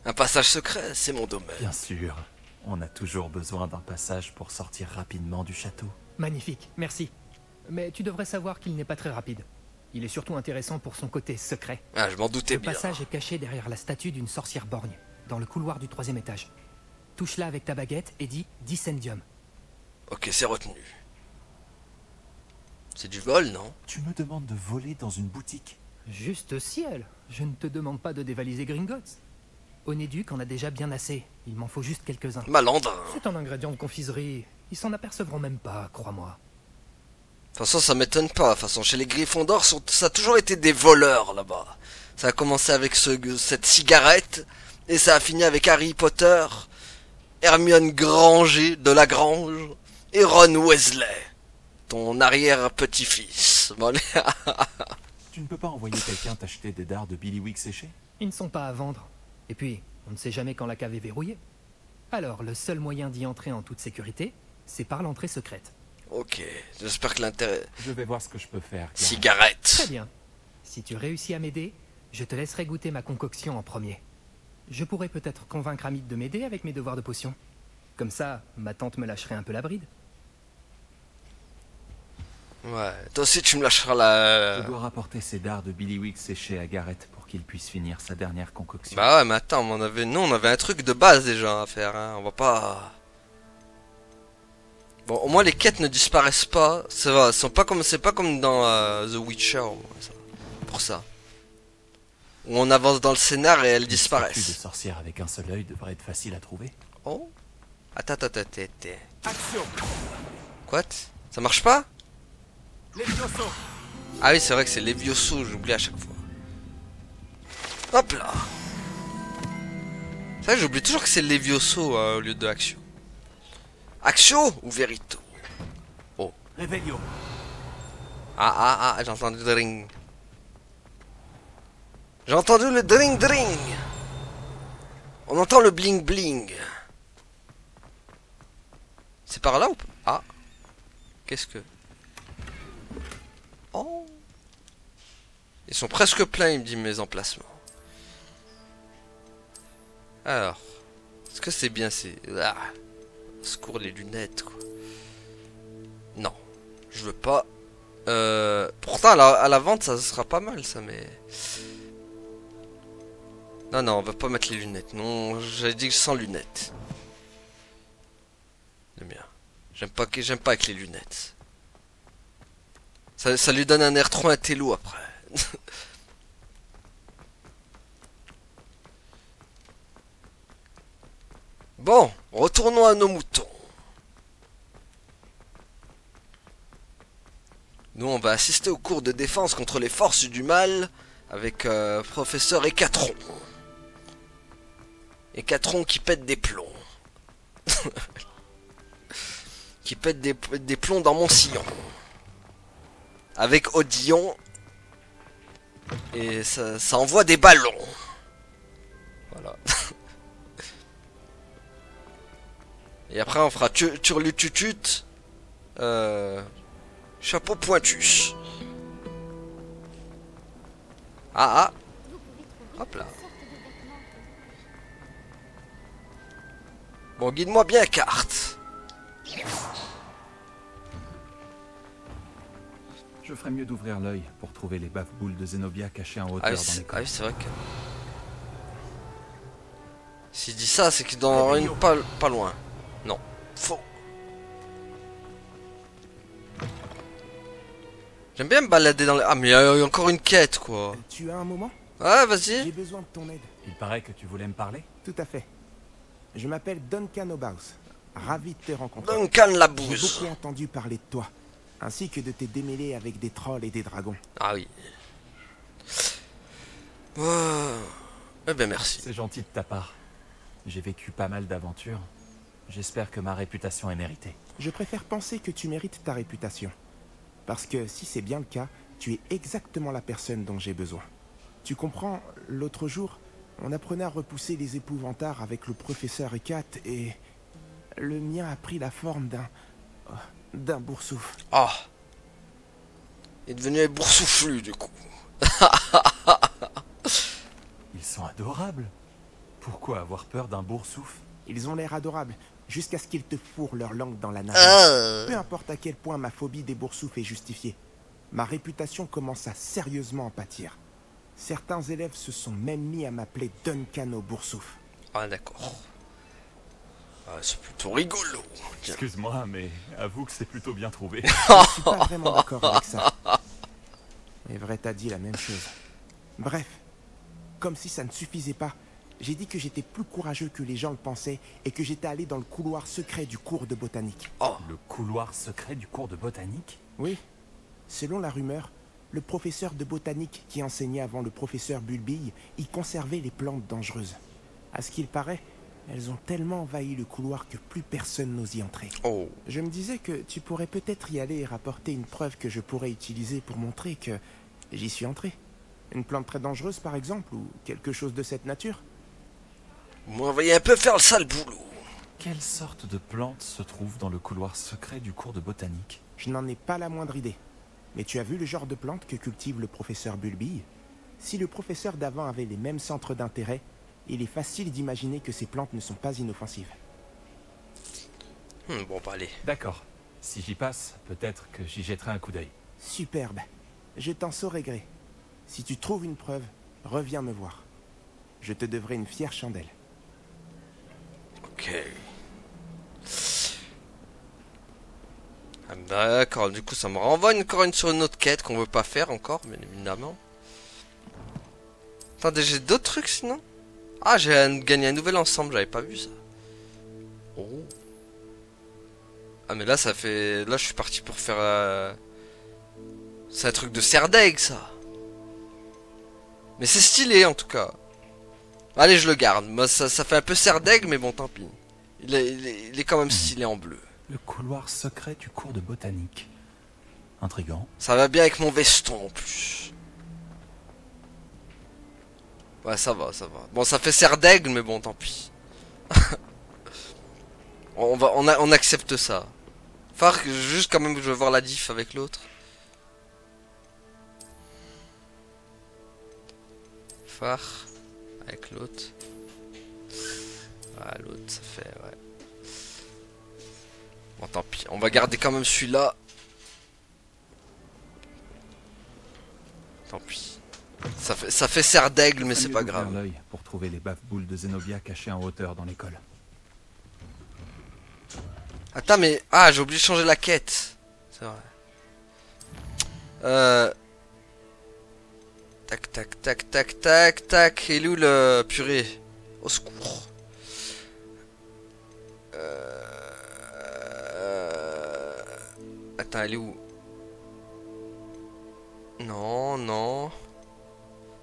Un passage secret, c'est mon domaine. Bien sûr. On a toujours besoin d'un passage pour sortir rapidement du château. Magnifique, merci. Mais tu devrais savoir qu'il n'est pas très rapide. Il est surtout intéressant pour son côté secret. Ah, je m'en doutais Le bien. passage est caché derrière la statue d'une sorcière borgne, dans le couloir du 3e étage. Touche-la avec ta baguette et dis Dissendium. Ok, c'est retenu. C'est du vol, non? Tu me demandes de voler dans une boutique? Juste ciel, je ne te demande pas de dévaliser Gringotts. Honeduc en a déjà bien assez, il m'en faut juste quelques-uns. Malandrin. C'est un ingrédient de confiserie, ils s'en apercevront même pas, crois-moi. De toute façon, ça m'étonne pas. De toute façon, chez les Gryffondors, ça a toujours été des voleurs là-bas. Ça a commencé avec cette cigarette, et ça a fini avec Harry Potter, Hermione Granger de Lagrange, et Ron Weasley, ton arrière-petit-fils. Bon, Tu ne peux pas envoyer quelqu'un t'acheter des dards de Billywick séchés? Ils ne sont pas à vendre. Et puis, on ne sait jamais quand la cave est verrouillée. Alors, le seul moyen d'y entrer en toute sécurité, c'est par l'entrée secrète. ok, j'espère que l'intérêt... Je vais voir ce que je peux faire. Gareth. Cigarette. Très bien. Si tu réussis à m'aider, je te laisserai goûter ma concoction en premier. Je pourrais peut-être convaincre Amit de m'aider avec mes devoirs de potion. Comme ça, ma tante me lâcherait un peu la bride. Ouais, toi aussi tu me lâcheras la... Je dois rapporter ces dards de Billywick séchés à Gareth pour qu'il puisse finir sa dernière concoction. Bah ouais, mais attends, on avait un truc de base déjà à faire, hein. On va pas... Bon, au moins les quêtes ne disparaissent pas. Ça va, c'est pas comme dans The Witcher, pour ça. Où on avance dans le scénar et elles Une statue de disparaissent. sorcière avec un seul œil devrait être facile à trouver. Oh. Attends. Action! Quoi? Ça marche pas? Levioso! Ah oui, c'est vrai que c'est Levioso, j'oublie à chaque fois. Hop là. C'est vrai que j'oublie toujours que c'est Levioso au lieu de Accio. Accio ou Verito? Oh. Revelio! Ah, j'ai entendu le ring. J'ai entendu le dring. On entend le bling bling. C'est par là ou pas? Ah. Qu'est-ce que... Oh. Ils sont presque pleins, il me dit, mes emplacements. Alors. Est-ce que c'est bien c'est... Ah. Secours les lunettes, quoi. Non. Je veux pas... Pourtant, à la vente, ça sera pas mal, ça, mais... Non, on va pas mettre les lunettes. Non, j'avais dit que sans lunettes. C'est bien. J'aime pas avec les lunettes. Ça lui donne un air trop intello après. Bon, retournons à nos moutons. Nous, on va assister au cours de défense contre les forces du mal avec professeur Hécatron. Hécatron qui pète des plombs. Qui pète des plombs dans mon sillon. Avec Odillon. Et ça envoie des ballons. Voilà. Et après on fera turlututut. Chapeau pointus. Ah. Hop là. Bon, guide-moi bien, carte. Je ferais mieux d'ouvrir l'œil pour trouver les bave-boules de Zenobia cachées en hauteur Ah dans les oui, coffres. c'est vrai que... S'il dit ça, c'est qu'il doit en avoir une pas loin. Non. Faux. J'aime bien me balader dans les... Ah, mais il y a encore une quête, quoi. Tu as un moment? Ouais, vas-y. J'ai besoin de ton aide. Il paraît que tu voulais me parler? Tout à fait. Je m'appelle Duncan Obaus. Ravi de te rencontrer. Duncan la J'ai bouse. beaucoup entendu parler de toi, ainsi que de tes démêlés avec des trolls et des dragons. Ah oui. Eh ben merci. C'est gentil de ta part. J'ai vécu pas mal d'aventures. J'espère que ma réputation est méritée. Je préfère penser que tu mérites ta réputation. Parce que si c'est bien le cas, tu es exactement la personne dont j'ai besoin. Tu comprends, l'autre jour, on apprenait à repousser les épouvantards avec le professeur Ekat et... le mien a pris la forme d'un boursouf. Ah. Il est devenu boursouflu, du coup. Ils sont adorables. Pourquoi avoir peur d'un boursouf? Ils ont l'air adorables, jusqu'à ce qu'ils te fourrent leur langue dans la narine. Peu importe à quel point ma phobie des boursoufs est justifiée, ma réputation commence à sérieusement en pâtir. Certains élèves se sont même mis à m'appeler Duncan au boursouf. Ah d'accord. Ah, c'est plutôt rigolo. Excuse-moi, mais avoue que c'est plutôt bien trouvé. Je suis pas vraiment d'accord avec ça. Everett a dit la même chose. Bref, comme si ça ne suffisait pas, j'ai dit que j'étais plus courageux que les gens le pensaient et que j'étais allé dans le couloir secret du cours de botanique. Oh. Le couloir secret du cours de botanique? Oui. Selon la rumeur, le professeur de botanique qui enseignait avant le professeur Bulbille y conservait les plantes dangereuses. À ce qu'il paraît, elles ont tellement envahi le couloir que plus personne n'ose y entrer. Oh. Je me disais que tu pourrais peut-être y aller et rapporter une preuve que je pourrais utiliser pour montrer que j'y suis entré. Une plante très dangereuse par exemple, ou quelque chose de cette nature. Vous m'envoyez un peu faire le sale boulot. Quelle sorte de plante se trouve dans le couloir secret du cours de botanique? Je n'en ai pas la moindre idée. Mais tu as vu le genre de plante que cultive le professeur Bulbille? Si le professeur d'avant avait les mêmes centres d'intérêt, il est facile d'imaginer que ces plantes ne sont pas inoffensives. Bon, bah allez. D'accord. Si j'y passe, peut-être que j'y jetterai un coup d'œil. Superbe. Je t'en saurai gré. Si tu trouves une preuve, reviens me voir. Je te devrai une fière chandelle. Ok. Ah, d'accord, du coup ça me renvoie encore sur une autre quête qu'on veut pas faire encore, bien évidemment. Attendez, j'ai d'autres trucs sinon? Ah, j'ai gagné un nouvel ensemble, j'avais pas vu ça. Oh. Ah mais là ça fait... Là je suis parti pour faire... C'est un truc de Serdeg ça. Mais c'est stylé en tout cas. Allez, je le garde. Moi, ça fait un peu Serdeg, mais bon, tant pis. Il est quand même stylé en bleu. Le couloir secret du cours de botanique. Intriguant. Ça va bien avec mon veston en plus. Ouais, ça va, ça va. Bon, ça fait Serdeg, mais bon, tant pis. on accepte ça. Enfin, juste quand même, je veux voir la diff avec l'autre. Phare. Avec l'autre. Ah, l'autre, ça fait, ouais. Bon, tant pis. On va garder quand même celui-là. Tant pis. Ça fait serre d'aigle, mais c'est pas grave. L'œil pour trouver les baffe-boules de Zenobia cachées en hauteur dans l'école. Attends, mais... Ah, j'ai oublié de changer la quête. C'est vrai. Tac, tac, tac, tac, tac, tac. Il est où le purée? Au secours. Attends, elle est où? Non, non.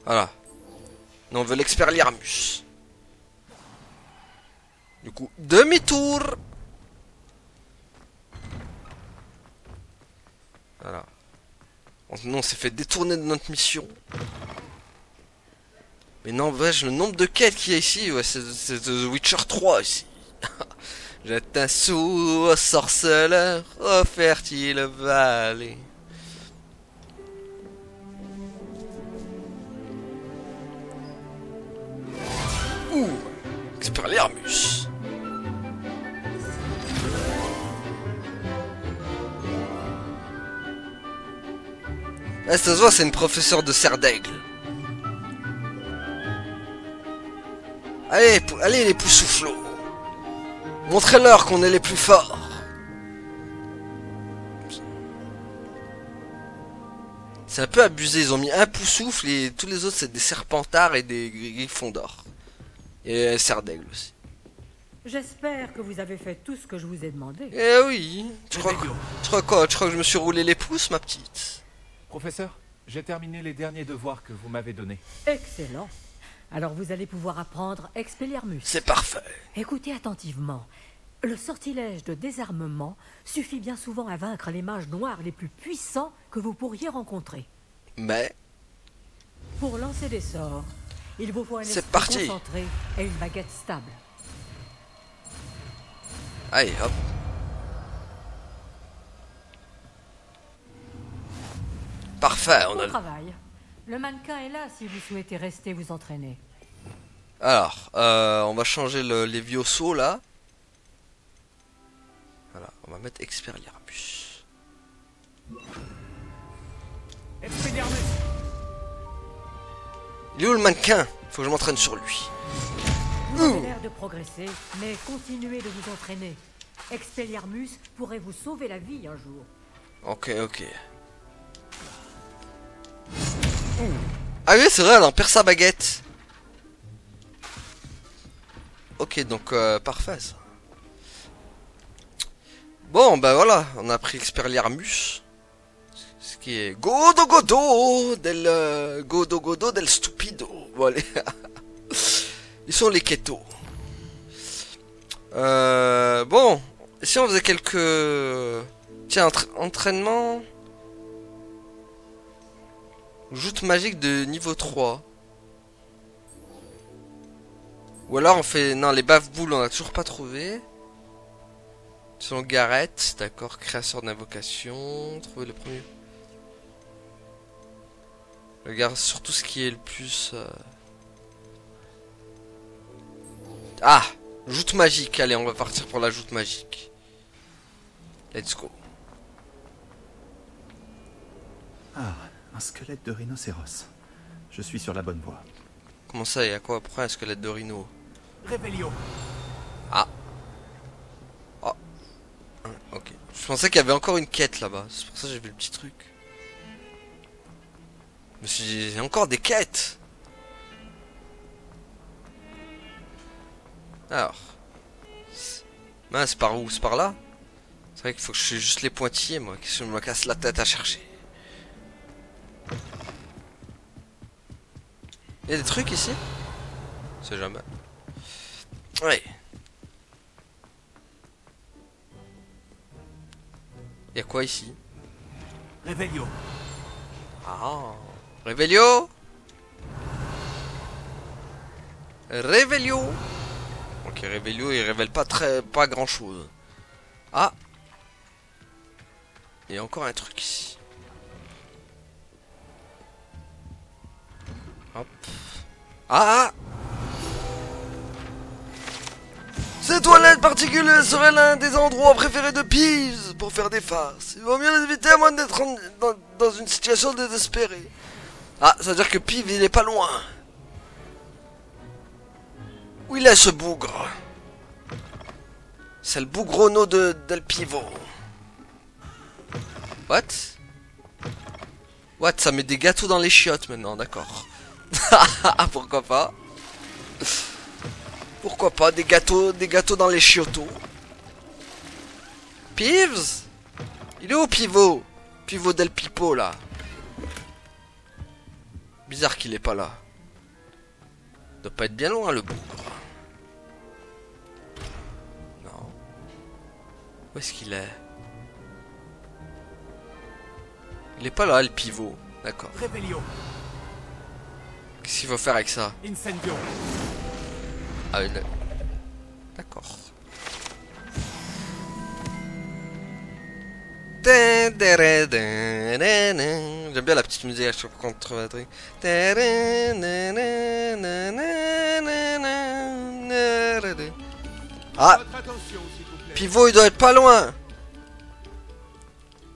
Voilà. Non, on veut l'expert Liarmus. Du coup, demi-tour. Voilà. On s'est fait détourner de notre mission. Mais non, wesh, le nombre de quêtes qu'il y a ici, ouais, c'est The Witcher 3 ici. Jette un sou au sorceleur, au fertile vallée. Ouh, expert Liarmus. Ah, ça se voit, c'est une professeure de serre d'aigle. Allez, allez les poussouflots. Montrez-leur qu'on est les plus forts. C'est un peu abusé, ils ont mis un poussoufle et tous les autres c'est des serpentards et des griffons d'or. Et un cerf d'aigle aussi. J'espère que vous avez fait tout ce que je vous ai demandé. Eh oui. Tu crois quoi? Tu crois que je me suis roulé les pouces, ma petite? Professeur, j'ai terminé les derniers devoirs que vous m'avez donnés. Excellent. Alors vous allez pouvoir apprendre Expelliarmus. C'est parfait. Écoutez attentivement. Le sortilège de désarmement suffit bien souvent à vaincre les mages noirs les plus puissants que vous pourriez rencontrer. Mais... Pour lancer des sorts, il vous faut un esprit parti. concentré et une baguette stable. Allez, hop. Parfait, on a... Bon travail. Le mannequin est là si vous souhaitez rester vous entraîner. Alors, on va changer les vieux sauts là. Voilà, on va mettre Expelliarmus. Expelliarmus. Il est où le mannequin? Faut que je m'entraîne sur lui. Vous avez l'air de progresser, mais continuez de vous entraîner. Expelliarmus pourrait vous sauver la vie un jour. Ok, ok. Ah oui, c'est vrai, elle en perd sa baguette. Ok, donc parfait ça. Bon, bah voilà, on a pris Expelliarmus. Ce qui est Godo Godo del Stupido. Voilà. Ils sont les ketos. Bon, si on faisait quelques... Tiens, entraînement... Joute magique de niveau 3. Ou alors on fait... Non, les baffe-boules on a toujours pas trouvé. Selon Gareth, d'accord, créateur d'invocation. Trouver le premier. Regarde surtout ce qui est le plus... Ah, joute magique. Allez, on va partir pour la joute magique. Let's go. Ah, un squelette de rhinocéros. Je suis sur la bonne voie. Comment ça, il y a quoi après un squelette de rhino? Réveillon. Ah. Oh. Ok. Je pensais qu'il y avait encore une quête là-bas. C'est pour ça que j'ai vu le petit truc. Mais j'ai encore des quêtes. Alors. Mince, par où? C'est par là? C'est vrai qu'il faut que je fasse juste les pointillés, moi. Qu'est-ce que je me casse la tête à chercher? Il y a des trucs ici? Je sais jamais. Ouais. Il y a quoi ici? Réveillon. Ah. Réveillon. Réveillon. Ok, Réveillon, il révèle pas grand chose. Ah. Il y a encore un truc ici. Hop. Ah. Ces toilettes particulières seraient l'un des endroits préférés de Peeves pour faire des farces. Il vaut mieux les éviter à moins d'être dans une situation désespérée. Ah, ça veut dire que Peeves il est pas loin. Où il est ce bougre? C'est le bougronneau del Pivo. What? What? Ça met des gâteaux dans les chiottes maintenant, d'accord. Pourquoi pas? Pourquoi pas des gâteaux dans les chiotos? Peeves? Il est où Pivot? Pivot del Pipo là. Bizarre qu'il est pas là. Il doit pas être bien loin le bougre. Non. Où est-ce qu'il est? Il est pas là le pivot. D'accord. Réveillon. Qu'est-ce qu'il faut faire avec ça? Incendio. Ah une... D'accord. J'aime bien la petite musique à chaque fois qu'on trouve un truc. Ah, Pivot il doit être pas loin.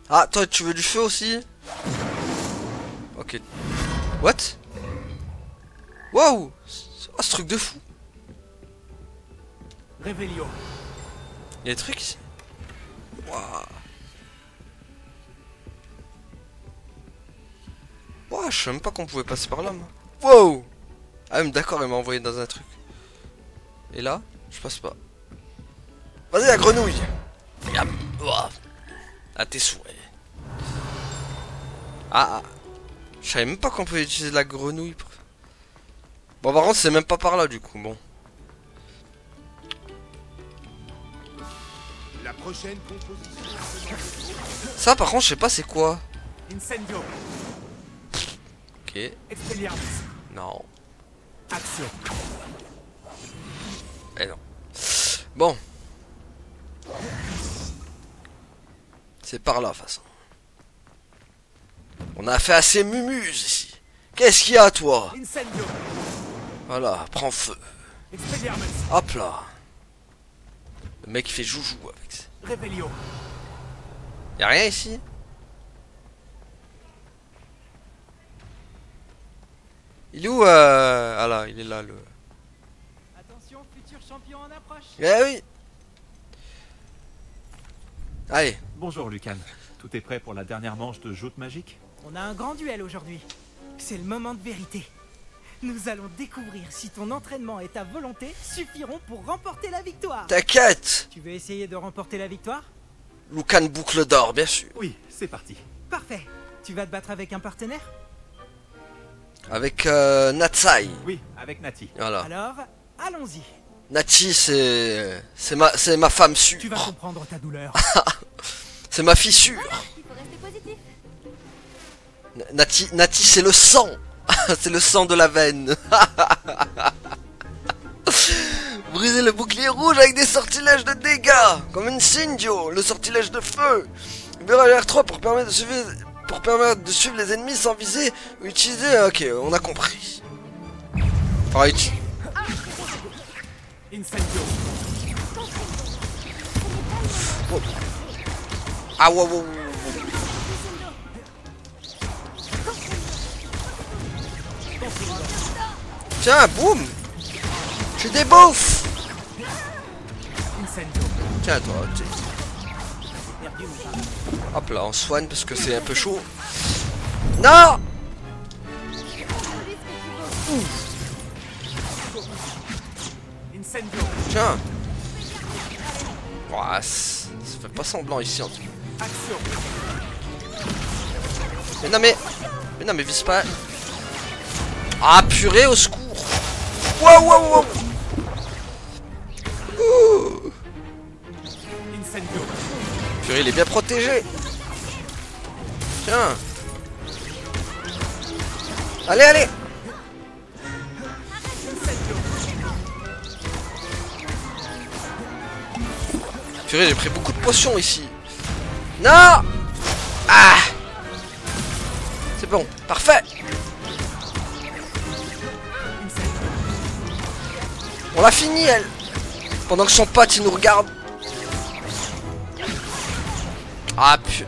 Ah, toi tu veux du feu aussi? Ok. What? Wow. Oh, ce truc de fou. Revelio. Il y a des trucs ici. Waouh. Waouh, je sais même pas qu'on pouvait passer par là, moi. Wow. Ah, mais d'accord, il m'a envoyé dans un truc. Et là, je passe pas. Vas-y, la grenouille. Yam. Ouah. À tes souhaits. Ah, ah. Je savais même pas qu'on pouvait utiliser la grenouille. Bon, par contre, c'est même pas par là, du coup. Bon. La prochaine composition. Ça, par contre, je sais pas c'est quoi. Incendio. Ok. Expelliarmus. Non. Action. Eh non. Bon. C'est par là, de toute façon. On a fait assez mumuse ici. Qu'est-ce qu'il y a, toi? Incendio. Voilà, prends feu. Expelliarmus. Hop là. Le mec il fait joujou avec ça. Revelio. Y'a rien ici? Il est où Ah là, il est là le... Attention, futur champion en approche. Eh oui. Allez. Bonjour Lucan. Tout est prêt pour la dernière manche de joute magique? On a un grand duel aujourd'hui. C'est le moment de vérité. Nous allons découvrir si ton entraînement et ta volonté suffiront pour remporter la victoire. T'inquiète. Tu veux essayer de remporter la victoire? Lucan boucle d'or, bien sûr. Oui, c'est parti. Parfait. Tu vas te battre avec un partenaire? Avec Natsai. Oui, avec Nati. Voilà. Alors, allons-y. Nati, c'est ma femme sûre. Tu vas comprendre ta douleur. C'est ma fille sûre. Il faut rester positif. Nati, c'est le sang. C'est le sang de la veine. Briser le bouclier rouge avec des sortilèges de dégâts, comme Incendio, le sortilège de feu. Libérer R3 pour permettre de suivre les ennemis sans viser ou utiliser. Ok, on a compris. Right. Incendio. Oh. Ah wow, wow, wow. Tiens, boum. J'ai des bouffes. Tiens, toi, hop là, on soigne parce que c'est un peu chaud. Non. Tiens. Ouah, ça fait pas semblant ici en tout cas. Mais non mais vise pas. Ah purée, au secours. Wow wow wow. Ouh. Purée, il est bien protégé. Tiens. Allez, allez. Purée, j'ai pris beaucoup de potions ici. Non. Ah. C'est bon, parfait. On l'a fini, elle. Pendant que son pote, il nous regarde. Ah, putain.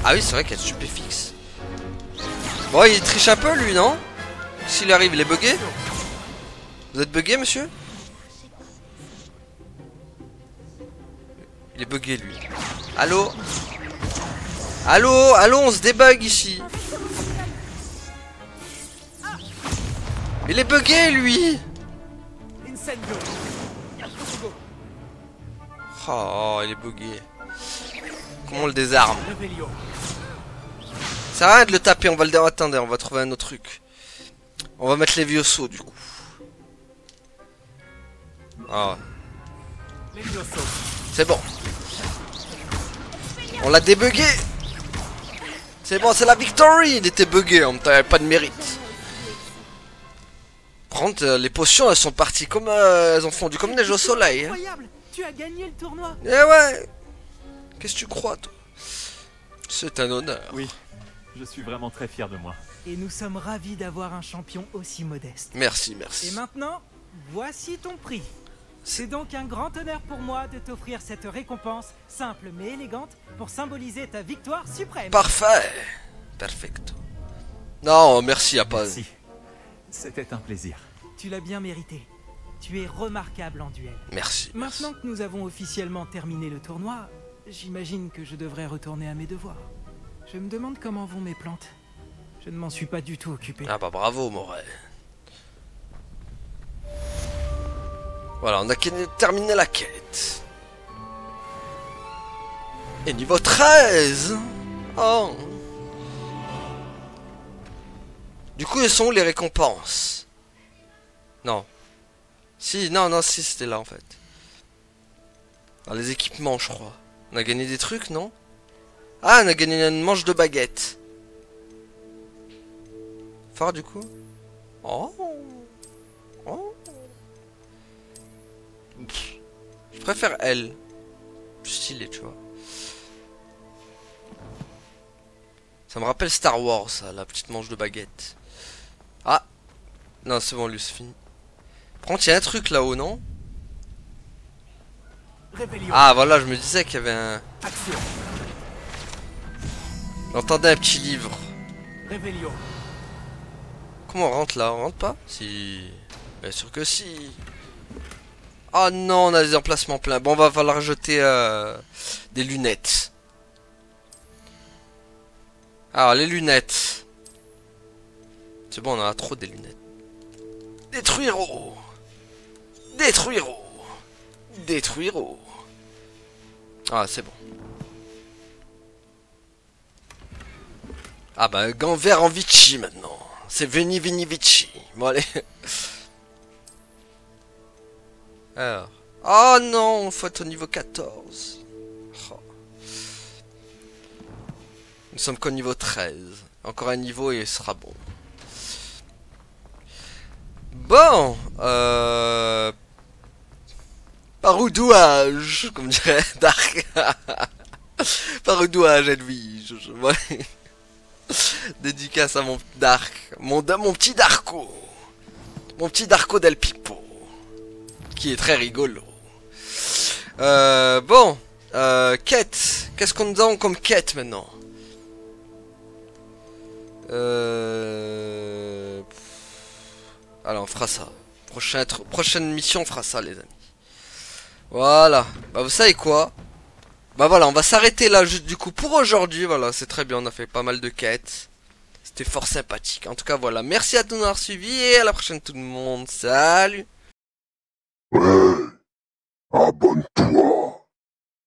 Ah oui, c'est vrai qu'elle stupéfixe. Bon, il triche un peu, lui, non? S'il arrive, il est bugué. Vous êtes bugué, monsieur? Il est bugué, lui. Allô? Allô? Allô, on se débug ici. Il est bugué, lui. Oh, il est bugué. Comment on le désarme? Ça sert à rien de le taper, on va le désarmer. Attendez, on va trouver un autre truc. On va mettre les vieux sauts, du coup. Ah. C'est bon. On l'a débugué. C'est bon, c'est la victory. Il était bugué, on n'avait pas de mérite. Par contre, les potions, elles sont parties comme... elles ont fondu comme neige au soleil. Hein. Incroyable. Tu as gagné le tournoi. Eh ouais. Qu'est-ce que tu crois, toi? C'est un honneur. Oui, je suis vraiment très fier de moi. Et nous sommes ravis d'avoir un champion aussi modeste. Merci, merci. Et maintenant, voici ton prix. C'est donc un grand honneur pour moi de t'offrir cette récompense, simple mais élégante, pour symboliser ta victoire suprême. Parfait. Perfecto. Non, merci, y a pas... Merci. C'était un plaisir. Tu l'as bien mérité. Tu es remarquable en duel. Merci. Maintenant que nous avons officiellement terminé le tournoi, j'imagine que je devrais retourner à mes devoirs. Je me demande comment vont mes plantes. Je ne m'en suis pas du tout occupé. Ah bah bravo, Morel. Voilà, on a terminé la quête. Et niveau 13. Oh. Du coup, elles sont où les récompenses? Non. Si, non, si, c'était là en fait. Dans les équipements, je crois. On a gagné des trucs, non? Ah, on a gagné une manche de baguette. Fort du coup. Oh. Oh. Pff. Je préfère elle. Plus stylé, tu vois. Ça me rappelle Star Wars, ça, la petite manche de baguette. Ah. Non, c'est bon, lui, c'est fini. Par contre, il y a un truc là-haut, non? Rébellion. Ah, voilà, je me disais qu'il y avait un... Action. J'entendais un petit livre. Rébellion. Comment on rentre là? On rentre pas? Si. Bien sûr que si. Oh non, on a des emplacements pleins. Bon, va falloir jeter des lunettes. Alors, les lunettes. C'est bon, on en a trop des lunettes. Détruire eau. Détruire eau. Détruire eau. Ah, c'est bon. Ah bah, gant vert en Vichy maintenant. C'est Veni Vini Vici. Bon, allez. Alors. Oh non, faut être au niveau 14. Oh. Nous sommes qu'au niveau 13. Encore un niveau et ce sera bon. Bon. Par où dois-je, comme dirait Dark. Par où dois-je, Edwige? Ouais. Dédicace à mon Dark. Mon petit Darko. Mon petit Darko del Pipo. Qui est très rigolo. Bon. Quête. Qu'est-ce qu'on nous a comme quête maintenant? Alors on fera ça. Prochaine mission on fera ça les amis. Voilà. Bah vous savez quoi? Bah voilà, on va s'arrêter là juste du coup pour aujourd'hui. Voilà, c'est très bien, on a fait pas mal de quêtes. C'était fort sympathique. En tout cas voilà, merci à tous d'avoir suivi et à la prochaine tout le monde. Salut!